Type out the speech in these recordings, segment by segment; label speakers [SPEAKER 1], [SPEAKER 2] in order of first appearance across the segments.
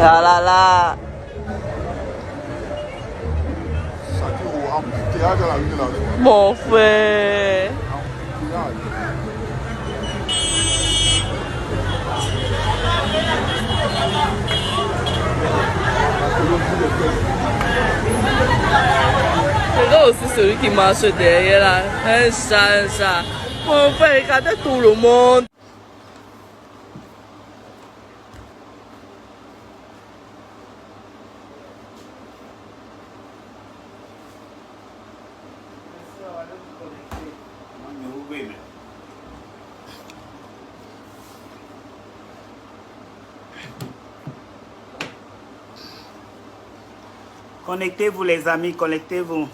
[SPEAKER 1] Ah là là. Mon frère. Regarde aussi celui qui marche derrière là. Un chat. Mon frère, regardez tout le monde.
[SPEAKER 2] Connectez-vous les amis, connectez-vous.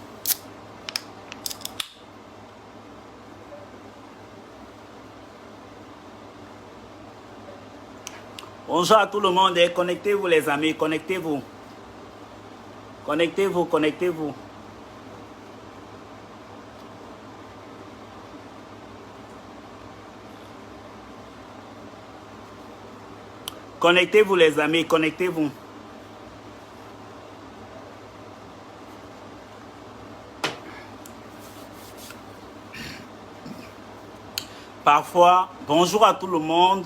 [SPEAKER 2] Bonjour à tout le monde, connectez-vous les amis, connectez-vous. Connectez-vous, connectez-vous. Connectez-vous les amis, connectez-vous. Parfois, bonjour à tout le monde.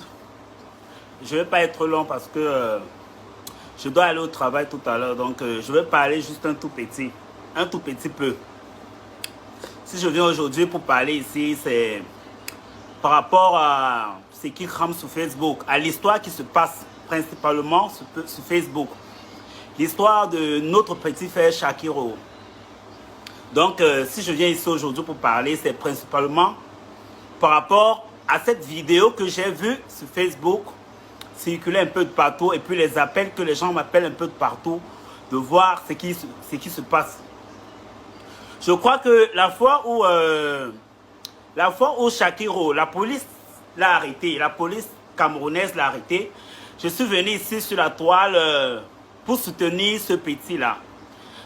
[SPEAKER 2] Je ne vais pas être long parce que je dois aller au travail tout à l'heure. Donc, je vais parler juste un tout petit peu. Si je viens aujourd'hui pour parler ici, c'est par rapport à ce qui crame sur Facebook, à l'histoire qui se passe principalement sur Facebook. L'histoire de notre petit frère Shakiro. Donc, si je viens ici aujourd'hui pour parler, c'est principalement par rapport à cette vidéo que j'ai vue sur Facebook circuler un peu de partout et puis les appels que les gens m'appellent un peu de partout, de voir ce qui se passe. Je crois que la fois où Shakiro, la police l'a arrêté, la police camerounaise l'a arrêté, je suis venu ici sur la toile pour soutenir ce petit-là.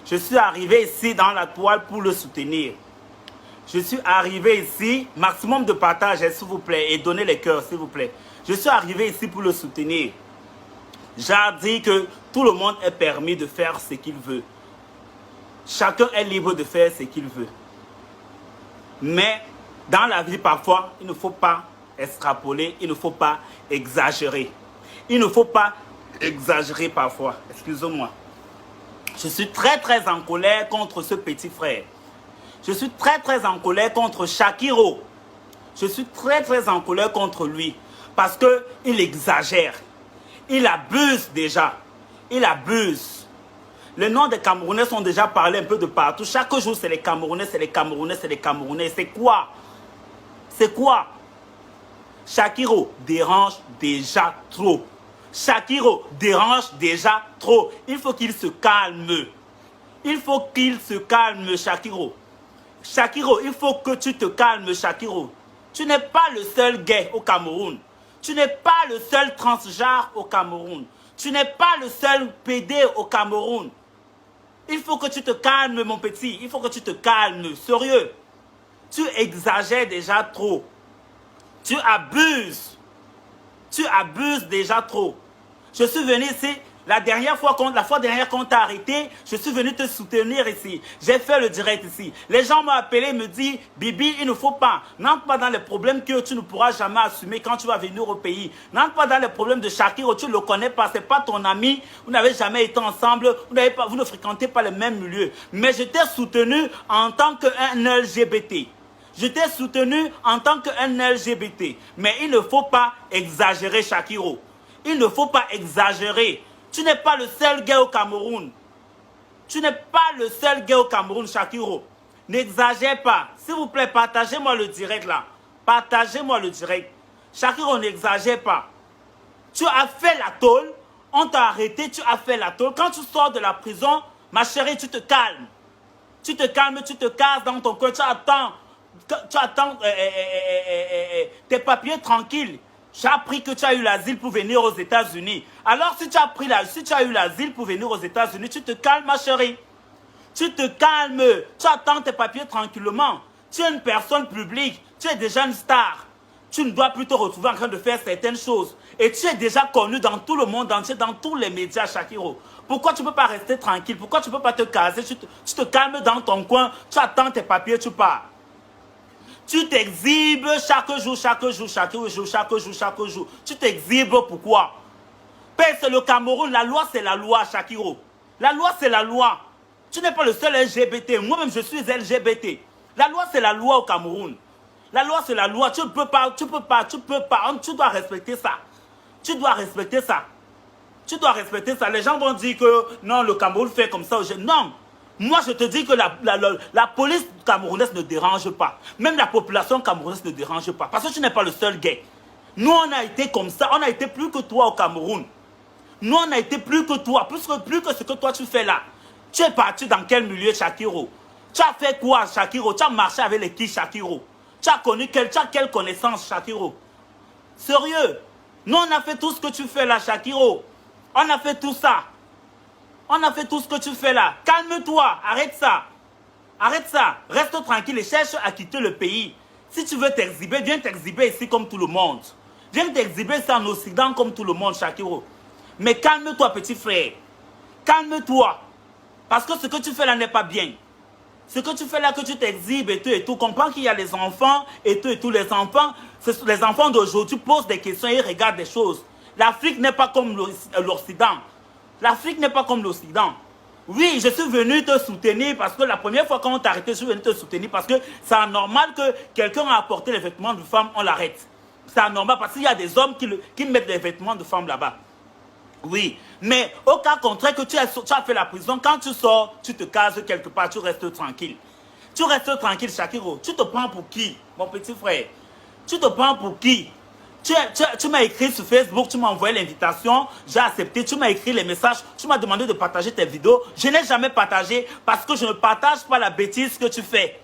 [SPEAKER 2] Je suis arrivé ici dans la toile pour le soutenir. Je suis arrivé ici, maximum de partage, s'il vous plaît, et donnez les cœurs, s'il vous plaît. Je suis arrivé ici pour le soutenir. J'ai dit que tout le monde est permis de faire ce qu'il veut. Chacun est libre de faire ce qu'il veut. Mais dans la vie, parfois, il ne faut pas extrapoler, il ne faut pas exagérer. Il ne faut pas exagérer parfois. Excusez-moi. Je suis très en colère contre ce petit frère. Je suis très en colère contre Shakiro. Je suis très en colère contre lui. Parce qu'il exagère. Il abuse déjà. Il abuse. Les noms des Camerounais sont déjà parlés un peu de partout. Chaque jour, c'est les Camerounais, c'est les Camerounais, c'est les Camerounais. C'est quoi? C'est quoi? Shakiro dérange déjà trop. Shakiro dérange déjà trop. Il faut qu'il se calme. Il faut qu'il se calme, Shakiro. Shakiro, il faut que tu te calmes, Shakiro. Tu n'es pas le seul gay au Cameroun. Tu n'es pas le seul transgenre au Cameroun. Tu n'es pas le seul PD au Cameroun. Il faut que tu te calmes, mon petit. Il faut que tu te calmes. Sérieux. Tu exagères déjà trop. Tu abuses. Tu abuses déjà trop. Je suis venu ici, la fois dernière qu'on t'a arrêté, je suis venu te soutenir ici. J'ai fait le direct ici. Les gens m'ont appelé, me disent, Bibi, il ne faut pas. N'entre pas dans les problèmes que tu ne pourras jamais assumer quand tu vas venir au pays. N'entre pas dans les problèmes de Shakiro, tu ne le connais pas, ce n'est pas ton ami. Vous n'avez jamais été ensemble, vous ne fréquentez pas les mêmes milieux. Mais je t'ai soutenu en tant qu'un LGBT. Je t'ai soutenu en tant qu'un LGBT. Mais il ne faut pas exagérer, Shakiro. Il ne faut pas exagérer. Tu n'es pas le seul gay au Cameroun. Tu n'es pas le seul gay au Cameroun, Shakiro. N'exagère pas. S'il vous plaît, partagez-moi le direct là. Partagez-moi le direct. Shakiro, n'exagère pas. Tu as fait la tôle. On t'a arrêté, tu as fait la tôle. Quand tu sors de la prison, ma chérie, tu te calmes. Tu te calmes, tu te casses dans ton coin. Tu attends tes papiers tranquilles. J'ai appris que tu as eu l'asile pour venir aux États-Unis. Alors, si tu as eu l'asile pour venir aux États-Unis, tu te calmes, ma chérie. Tu te calmes. Tu attends tes papiers tranquillement. Tu es une personne publique. Tu es déjà une star. tu ne dois plus te retrouver en train de faire certaines choses. Et tu es déjà connu dans tout le monde entier, dans tous les médias, Shakiro. Pourquoi tu ne peux pas rester tranquille? Pourquoi tu ne peux pas te caser? Tu te calmes dans ton coin, tu attends tes papiers, tu pars. Tu t'exhibes chaque jour, chaque jour, chaque jour, chaque jour, chaque jour. Tu t'exhibes pourquoi? Parce que c'est le Cameroun, la loi c'est la loi, Shakiro. La loi c'est la loi. Tu n'es pas le seul LGBT, moi-même je suis LGBT. La loi c'est la loi au Cameroun. La loi c'est la loi, tu peux pas, tu dois respecter ça. Tu dois respecter ça. Tu dois respecter ça. Les gens vont dire que non, le Cameroun fait comme ça. Non. Moi, je te dis que la police camerounaise ne dérange pas. Même la population camerounaise ne dérange pas. Parce que tu n'es pas le seul gay. Nous, on a été comme ça. On a été plus que toi au Cameroun. Nous, on a été plus que toi. Plus que ce que toi, tu fais là. Tu es parti dans quel milieu, Shakiro? Tu as fait quoi, Shakiro? Tu as marché avec les qui, Shakiro? Tu as connu quelle connaissance, Shakiro? Sérieux? Nous, on a fait tout ce que tu fais là, Shakiro. On a fait tout ça. On a fait tout ce que tu fais là. Calme-toi. Arrête ça. Arrête ça. Reste tranquille et cherche à quitter le pays. Si tu veux t'exhiber, viens t'exhiber ici comme tout le monde. Viens t'exhiber ici en Occident comme tout le monde, Shakiro. Mais calme-toi, petit frère. Calme-toi. Parce que ce que tu fais là n'est pas bien. Ce que tu fais là, que tu t'exhibes et tout. Comprends qu'il y a les enfants et tout. Les enfants d'aujourd'hui posent des questions et regardent des choses. L'Afrique n'est pas comme l'Occident. L'Afrique n'est pas comme l'Occident. Oui, je suis venu te soutenir parce que la première fois qu'on t'a arrêté, je suis venu te soutenir parce que c'est anormal que quelqu'un a apporté les vêtements de femme, on l'arrête. C'est anormal parce qu'il y a des hommes qui mettent des vêtements de femme là-bas. Oui, mais au cas contraire que tu as fait la prison, quand tu sors, tu te cases quelque part, tu restes tranquille. Tu restes tranquille, Shakiro. Tu te prends pour qui, mon petit frère? Tu te prends pour qui? Tu m'as écrit sur Facebook, tu m'as envoyé l'invitation, j'ai accepté, tu m'as écrit les messages, tu m'as demandé de partager tes vidéos. Je n'ai jamais partagé parce que je ne partage pas la bêtise que tu fais.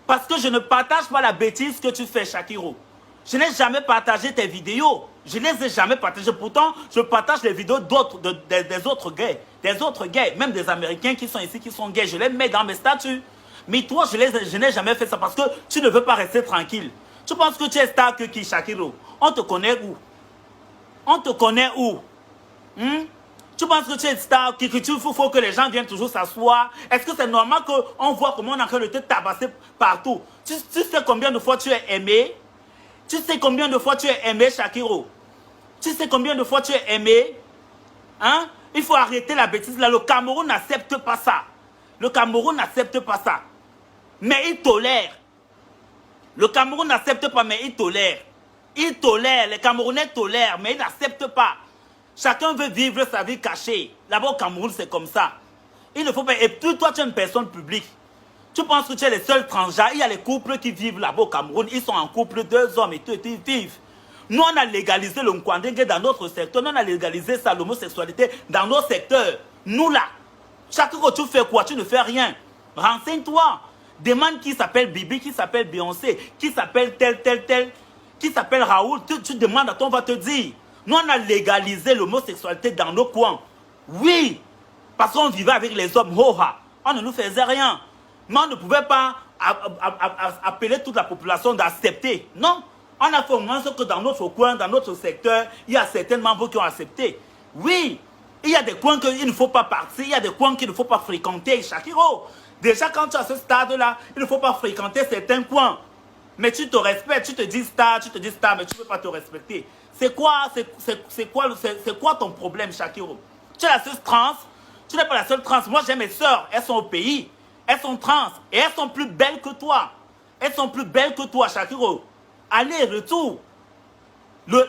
[SPEAKER 2] Parce que je ne partage pas la bêtise que tu fais, Shakiro. Je n'ai jamais partagé tes vidéos. Je ne les ai jamais partagées. Pourtant, je partage les vidéos des autres gays. Des autres gays, même des Américains qui sont ici, qui sont gays. Je les mets dans mes statuts. Mais toi, je n'ai jamais fait ça parce que tu ne veux pas rester tranquille. Tu penses que tu es star que qui, Shakiro? On te connaît où? On te connaît où? Tu penses que tu es star qu'il faut que les gens viennent toujours s'asseoir? Est-ce que c'est normal qu'on voit comment on est en train de te tabasser partout? Tu sais combien de fois tu es aimé? Tu sais combien de fois tu es aimé, Shakiro? Tu sais combien de fois tu es aimé? Hein? Il faut arrêter la bêtise là. Le Cameroun n'accepte pas ça. Le Cameroun n'accepte pas ça. Mais il tolère. Le Cameroun n'accepte pas, mais il tolère. Il tolère. Les Camerounais tolèrent, mais ils n'acceptent pas. Chacun veut vivre sa vie cachée. Là-bas au Cameroun, c'est comme ça. Il ne faut pas... Et puis toi, tu es une personne publique. Tu penses que tu es le seul transgenre. Il y a les couples qui vivent là-bas au Cameroun. Ils sont en couple, 2 hommes et tout, ils vivent. Nous, on a légalisé le Nkwandenge dans notre secteur. Nous, on a légalisé ça, l'homosexualité dans nos secteurs. Nous, là, chaque fois que tu fais quoi, tu ne fais rien. Renseigne-toi. Demande qui s'appelle Bibi, qui s'appelle Beyoncé, qui s'appelle tel, qui s'appelle Raoul. Tu demandes à toi, on va te dire. Nous, on a légalisé l'homosexualité dans nos coins. Oui, parce qu'on vivait avec les hommes. On ne nous faisait rien. Mais on ne pouvait pas appeler toute la population d'accepter. Non, on a fait au moins ce que dans notre coin, dans notre secteur, il y a certains membres qui ont accepté. Oui, il y a des coins qu'il ne faut pas partir, il y a des coins qu'il ne faut pas fréquenter, Shakiro. Déjà, quand tu es à ce stade-là, il ne faut pas fréquenter certains coins. Mais tu te respectes, tu te dis star, mais tu ne peux pas te respecter. C'est quoi ton problème, Shakiro? Tu es la seule trans, tu n'es pas la seule trans. Moi, j'ai mes soeurs, elles sont au pays. Elles sont trans et elles sont plus belles que toi. Elles sont plus belles que toi, Shakiro. Allez, retour.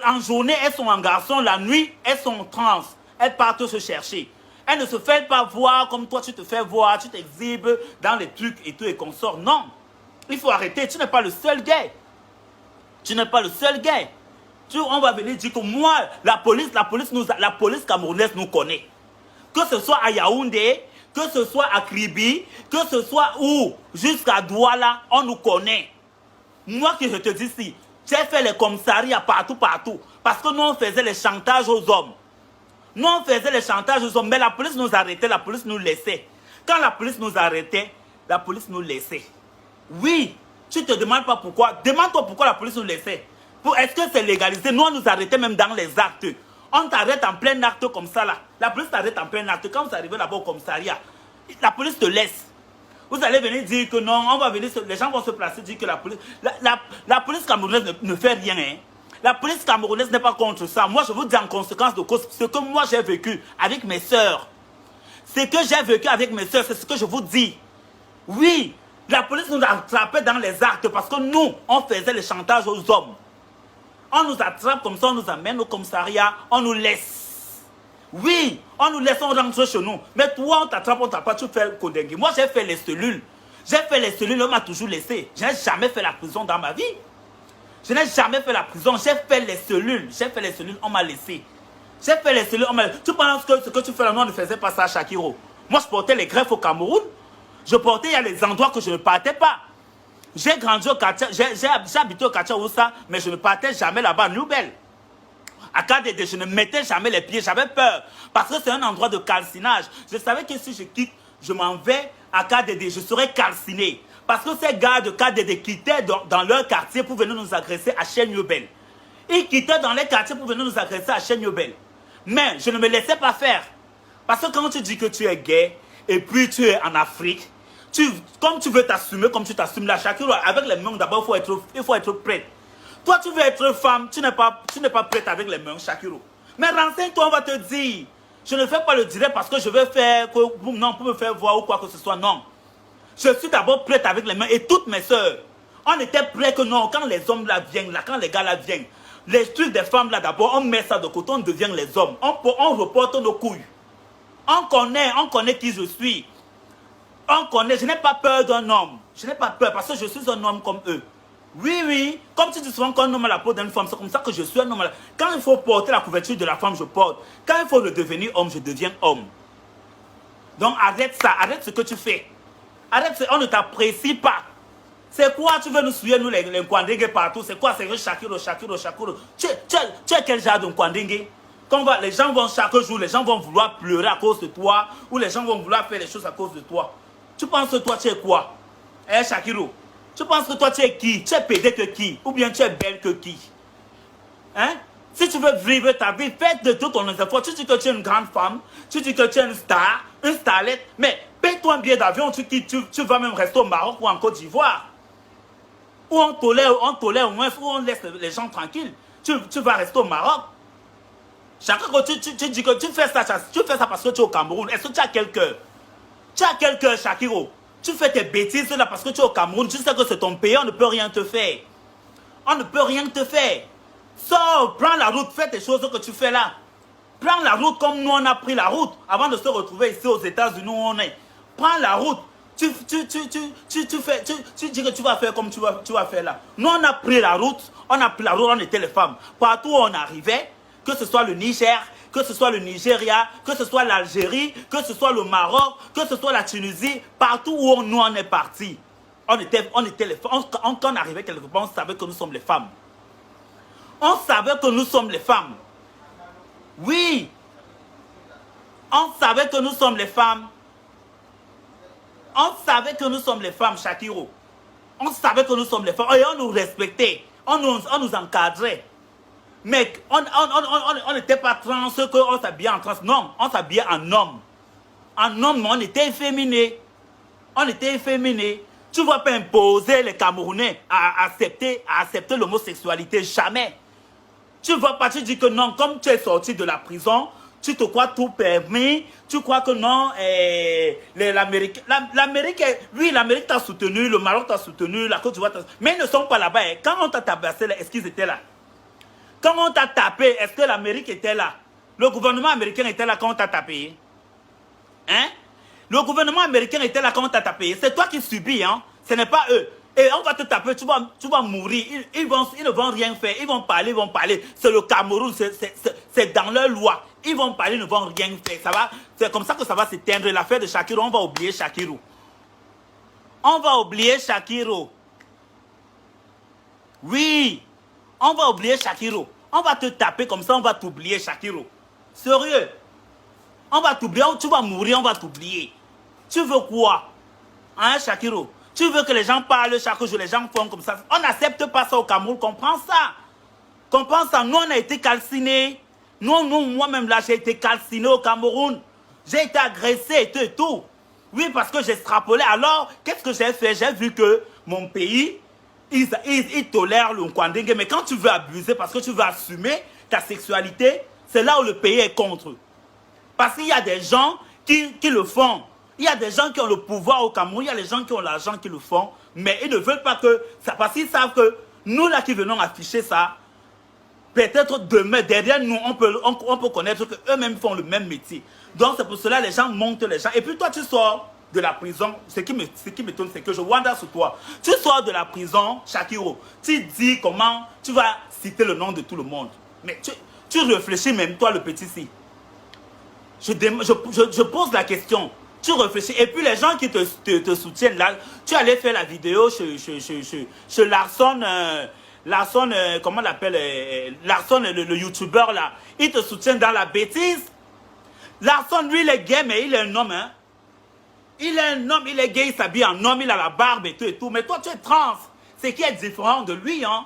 [SPEAKER 2] En journée, elles sont en garçon. La nuit, elles sont trans. Elles partent se chercher. Elles ne se font pas voir comme toi, tu te fais voir. Tu t'exhibes dans les trucs et tout et consorts. Non. Il faut arrêter. Tu n'es pas le seul gay. Tu n'es pas le seul gay. On va venir dire que moi, la police camerounaise nous connaît. Que ce soit à Yaoundé, que ce soit à Kribi, que ce soit où, jusqu'à Douala, on nous connaît. Moi qui je te dis ici, j'ai fait les commissariats partout. Parce que nous, on faisait les chantages aux hommes. Nous, on faisait les chantages aux hommes, mais la police nous arrêtait, la police nous laissait. Quand la police nous arrêtait, la police nous laissait. Oui, tu ne te demandes pas pourquoi. Demande-toi pourquoi la police nous laissait. Est-ce que c'est légalisé? Nous, on nous arrêtait même dans les actes. On t'arrête en plein acte comme ça, là. La police t'arrête en plein acte. Quand vous arrivez là-bas au commissariat, la police te laisse. Vous allez venir dire que non, on va venir, les gens vont se placer, dire que la police... La police camerounaise ne fait rien, hein. La police camerounaise n'est pas contre ça. Moi, je vous dis en conséquence de cause, ce que moi j'ai vécu avec mes sœurs. Ce que j'ai vécu avec mes sœurs, c'est ce que je vous dis. Oui, la police nous attrapait dans les actes parce que nous, on faisait le chantage aux hommes. On nous attrape comme ça, on nous amène au commissariat, on nous laisse. Oui, on nous laisse, on rentre chez nous. Mais toi, on t'attrape, on t'attrape, tu fais Kodengui. Moi, j'ai fait les cellules. J'ai fait les cellules, on m'a toujours laissé. Je n'ai jamais fait la prison dans ma vie. Je n'ai jamais fait la prison. J'ai fait les cellules. J'ai fait les cellules, on m'a laissé. J'ai fait les cellules, on m'a laissé. Tu penses que ce que tu fais là, non, on ne faisait pas ça à Shakiro. Moi, je portais les greffes au Cameroun. Je portais, il y a des endroits que je ne partais pas. J'ai grandi au quartier, j'ai habité au quartier Oussa, mais je ne partais jamais là-bas à Nouvelle. À KDD, je ne mettais jamais les pieds, j'avais peur. Parce que c'est un endroit de calcinage. Je savais que si je quitte, je m'en vais à KDD, je serais calciné. Parce que ces gars de KDD quittaient dans leur quartier pour venir nous agresser à Chenyobel. Ils quittaient dans les quartiers pour venir nous agresser à Chenyobel. Mais je ne me laissais pas faire. Parce que quand tu dis que tu es gay, et puis tu es en Afrique, comme tu veux t'assumer, comme tu t'assumes là, Shakiro, avec les mains d'abord, il faut être prête. Toi, tu veux être femme, tu n'es pas prête avec les mains, Shakiro. Mais renseigne-toi, on va te dire. Je ne fais pas le direct parce que je veux faire, non, pour me faire voir ou quoi que ce soit, non. Je suis d'abord prête avec les mains et toutes mes soeurs. On était prêts que non, quand les hommes là viennent, là, quand les gars là viennent, les trucs des femmes là d'abord, on met ça de côté, on devient les hommes. On reporte nos couilles. On connaît qui je suis. On connaît, je n'ai pas peur d'un homme. Je n'ai pas peur parce que je suis un homme comme eux. Oui, oui, comme tu dis souvent qu'un homme a la peau d'une femme, c'est comme ça que je suis un homme. Quand il faut porter la couverture de la femme, je porte. Quand il faut le devenir homme, je deviens homme. Donc arrête ça, arrête ce que tu fais. Arrête, on ne t'apprécie pas. C'est quoi, tu veux nous suivre, nous les Kwandingue partout? C'est quoi, c'est Shakiro. Tu es quel genre de Kwandingue? Les gens vont chaque jour, les gens vont vouloir pleurer à cause de toi, ou les gens vont vouloir faire les choses à cause de toi. Tu penses que toi, tu es quoi? Eh, Shakiro, tu penses que toi, tu es qui? Tu es pédé que qui? Ou bien tu es belle que qui? Hein? Si tu veux vivre ta vie, fais de tout ton effort. Tu dis que tu es une grande femme, tu dis que tu es une star, une starlette, mais paye-toi un billet d'avion, tu vas même rester au Maroc ou en Côte d'Ivoire. Où on tolère au moins, où on laisse les gens tranquilles. Tu vas rester au Maroc. Chaque fois que tu dis que tu fais ça parce que tu es au Cameroun. Est-ce que tu as quel cœur? Tu as quel cœur, Shakiro? Tu fais tes bêtises là parce que tu es au Cameroun. Tu sais que c'est ton pays, on ne peut rien te faire. On ne peut rien te faire. Sors, prends la route, fais tes choses que tu fais là. Prends la route comme nous on a pris la route avant de se retrouver ici aux États-Unis où on est. Prends la route. Tu dis que tu vas faire comme tu vas faire là. Nous on a pris la route, on était les femmes. Partout où on arrivait, que ce soit le Niger, que ce soit le Nigeria, que ce soit l'Algérie, que ce soit le Maroc, que ce soit la Tunisie, partout où nous on est partis, on était les femmes. Quand on arrivait quelque part, on savait que nous sommes les femmes. On savait que nous sommes les femmes. Oui. On savait que nous sommes les femmes. On savait que nous sommes les femmes, Shakiro. On savait que nous sommes les femmes. Et on nous respectait. On nous encadrait. Mais on n'était pas trans, qu'on s'habillait en trans. Non, on s'habillait en homme. En homme, on était efféminé. On était efféminé. Tu ne vas pas imposer les Camerounais à accepter l'homosexualité. Jamais. Tu ne vas pas te dire que non, comme tu es sorti de la prison, tu te crois tout permis, tu crois que non, l'Amérique, oui, l'Amérique t'a soutenu, le Maroc t'a soutenu, la Côte d'Ivoire t'a soutenu, mais ils ne sont pas là-bas. Hein. Quand on t'a tabassé, est-ce qu'ils étaient là? Quand on t'a tapé, est-ce que l'Amérique était là? Le gouvernement américain était là quand on t'a tapé? Hein? Le gouvernement américain était là quand on t'a tapé. C'est toi qui subis, hein? Ce n'est pas eux. Et on va te taper, tu vas mourir. Ils ne vont rien faire. Ils vont parler. C'est le Cameroun, c'est dans leur loi. Ils vont parler, ils ne vont rien faire. C'est comme ça que ça va s'éteindre. L'affaire de Shakiro, on va oublier Shakiro. On va oublier Shakiro. Oui. On va oublier Shakiro. On va te taper comme ça, on va t'oublier, Shakiro. Sérieux. On va t'oublier, tu vas mourir, on va t'oublier. Tu veux quoi? Hein, Shakiro? Tu veux que les gens parlent chaque jour, les gens font comme ça. On n'accepte pas ça au Cameroun, comprends ça. Comprends ça, nous on a été calcinés. Moi-même là, j'ai été calciné au Cameroun. J'ai été agressé et tout. Oui, parce que j'ai extrapolé. Alors, qu'est-ce que j'ai fait? J'ai vu que mon pays, ils tolèrent le Nkwandenge. Mais quand tu veux abuser, parce que tu veux assumer ta sexualité, c'est là où le pays est contre. Parce qu'il y a des gens qui le font. Il y a des gens qui ont le pouvoir au Cameroun, il y a des gens qui ont l'argent qui le font, mais ils ne veulent pas que ça, parce qu'ils savent que nous là qui venons afficher ça, peut-être demain, derrière nous, on peut connaître qu'eux-mêmes font le même métier. Donc c'est pour cela que les gens montent les gens. Et puis toi, tu sors de la prison. Ce qui m'étonne, c'est que je wonder sur toi. Tu sors de la prison, Shakiro. Tu dis comment tu vas citer le nom de tout le monde. Mais tu réfléchis même, toi, le petit-ci. Je pose la question. Tu réfléchis. Et puis les gens qui te soutiennent là, tu allais faire la vidéo chez Larson. Larson, comment on l'appelle, Larson, le youtubeur là, il te soutient dans la bêtise. Larson, lui, il est gay, mais il est un homme, hein. Il est un homme, il est gay, il s'habille en homme, il a la barbe et tout. Mais toi, tu es trans. C'est qui est différent de lui, hein.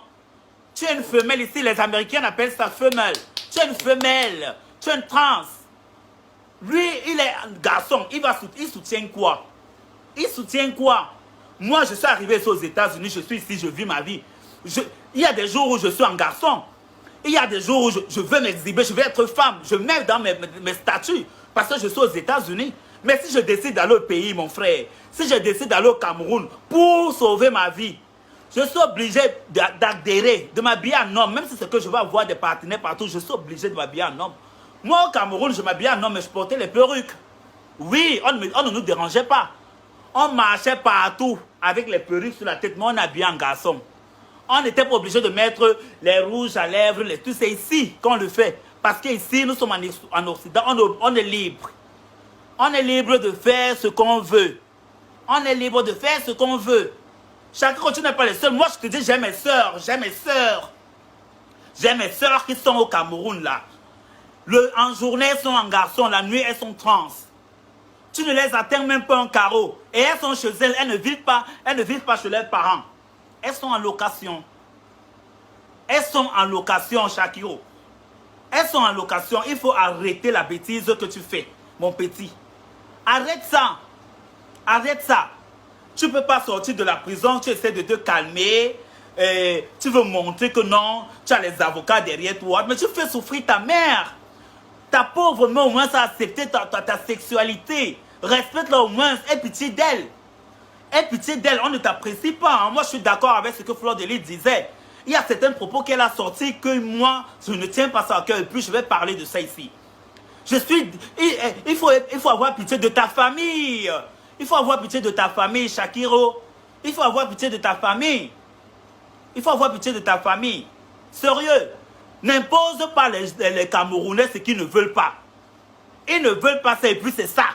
[SPEAKER 2] Tu es une femelle ici, les Américains appellent ça femelle. Tu es une femelle, tu es une trans. Lui, il est un garçon, il soutient quoi? Il soutient quoi? Moi, je suis arrivé ici aux États-Unis, je suis ici, je vis ma vie. Il y a des jours où je suis un garçon. Il y a des jours où je veux m'exhiber, je veux être femme. Je mets dans mes statuts parce que je suis aux États-Unis. Mais si je décide d'aller au pays, mon frère, si je décide d'aller au Cameroun pour sauver ma vie, je suis obligé d'adhérer, de m'habiller en homme. Même si c'est que je vais avoir des partenaires partout, je suis obligé de m'habiller en homme. Moi, au Cameroun, je m'habillais en homme, mais je portais les perruques. Oui, on ne nous dérangeait pas. On marchait partout avec les perruques sur la tête, mais on habillait en garçon. On n'était pas obligé de mettre les rouges à lèvres, tout. C'est ici qu'on le fait. Parce qu'ici, nous sommes en Occident, on est libre. On est libre de faire ce qu'on veut. On est libre de faire ce qu'on veut. Chacun, tu n'es pas le seul. Moi, je te dis, j'ai mes soeurs. J'ai mes soeurs. J'ai mes soeurs qui sont au Cameroun, là. En journée, elles sont en garçon. La nuit, elles sont trans. Tu ne les atteins même pas un carreau. Et elles sont chez elles. Elles ne vivent pas chez leurs parents. Elles sont en location. Elles sont en location, Shakiro. Elles sont en location. Il faut arrêter la bêtise que tu fais, mon petit. Arrête ça. Arrête ça. Tu ne peux pas sortir de la prison. Tu essaies de te calmer. Tu veux montrer que non, tu as les avocats derrière toi. Mais tu fais souffrir ta mère. Ta pauvre mère, au moins, a accepté ta sexualité. Respecte-la au moins. Aie pitié d'elle. Aie pitié d'elle. On ne t'apprécie pas. Hein. Moi, je suis d'accord avec ce que Fleur de Lys disait. Il y a certains propos qu'elle a sortis que moi, je ne tiens pas ça à cœur. Et puis, je vais parler de ça ici. Il faut avoir pitié de ta famille. Il faut avoir pitié de ta famille, Shakiro. Il faut avoir pitié de ta famille. Il faut avoir pitié de ta famille. Sérieux. N'impose pas les Camerounais ce qu'ils ne veulent pas. Ils ne veulent pas ça et puis c'est ça.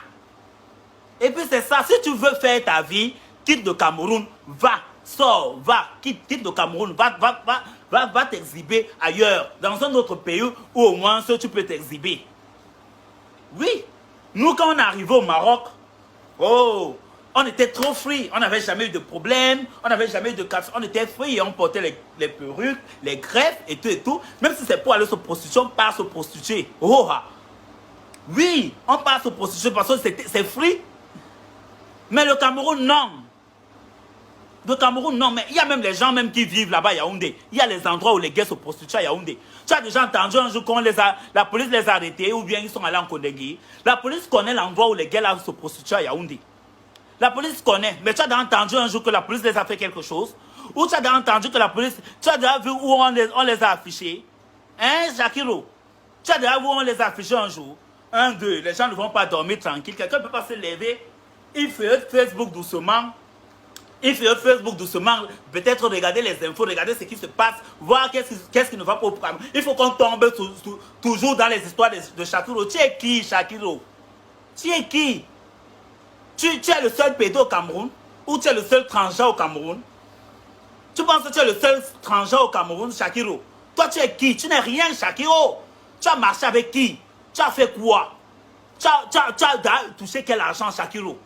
[SPEAKER 2] Et puis c'est ça. Si tu veux faire ta vie, quitte le Cameroun, va, sors, va, quitte le Cameroun, va t'exhiber ailleurs, dans un autre pays où au moins tu peux t'exhiber. Oui. Nous quand on est arrivé au Maroc, oh, on était trop free, on n'avait jamais eu de problème, on n'avait jamais eu de casse, on était free et on portait les perruques, les greffes et tout. Même si c'est pour aller se prostituer, on part se prostituer. Oh, oui, on part se prostituer parce que c'est free. Mais le Cameroun, non. Le Cameroun, non. Mais il y a même les gens même qui vivent là-bas à Yaoundé. Il y a les endroits où les gays se prostituent à Yaoundé. Tu as déjà entendu un jour qu'on la police les a arrêtés ou bien ils sont allés en Kondegui. La police connaît l'endroit où les gays là se prostituent à Yaoundé. La police connaît, mais tu as déjà entendu un jour que la police les a fait quelque chose? Ou tu as déjà entendu que la police... Tu as déjà vu où on les a affichés? Hein, Shakiro? Tu as déjà vu où on les a affichés un jour? 1, 2, les gens ne vont pas dormir tranquille. Quelqu'un ne peut pas se lever. Il fait Facebook doucement. Il fait Facebook doucement. Peut-être regarder les infos, regarder ce qui se passe, voir qu'est-ce qui ne va pas au programme. Il faut qu'on tombe toujours dans les histoires de Shakiro. Tu es qui, Shakiro? Tu es qui? Tu es le seul pédo au Cameroun? Ou tu es le seul transgenre au Cameroun? Tu penses que tu es le seul transgenre au Cameroun, Shakiro? Toi, tu es qui? Tu n'es rien, Shakiro. Tu as marché avec qui? Tu as fait quoi? Tu as touché quel argent, Shakiro?